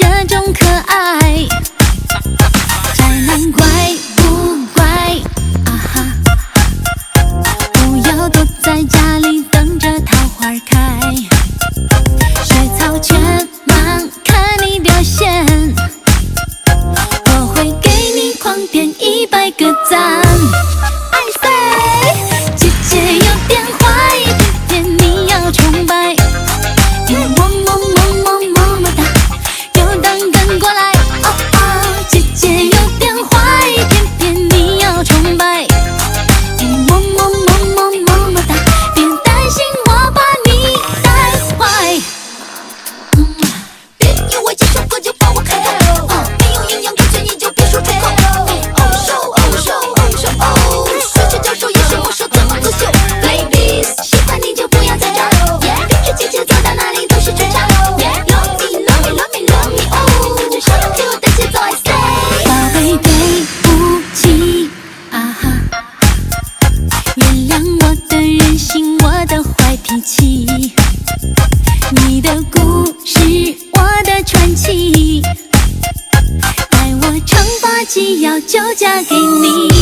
这种可爱，宅男乖不乖啊哈？不要躲在家里等着桃花开，学草全盲看你表现，我会给你狂点100个赞。I say， 姐姐有点坏，偏偏你要崇拜，么么么么么么哒，有当跟过来。哦哦，姐姐有点坏，偏偏你要崇拜，么么么么么么哒，别担心我把你带坏。别以为这首歌就把我开口，没有营养歌曲你就别说出口。哦手哦手哦手哦，数学教授也是魔手怎么作秀 ？Ladies， 喜欢你就不要再找，跟着姐姐走到哪里都是绝招。Love me love me love me love me， 哦，跟着小小 Q 的节奏 I say， 宝贝对不起啊哈，原谅我的任性，我的坏脾气，你的故事，我的传奇，待我长发及腰就嫁给你。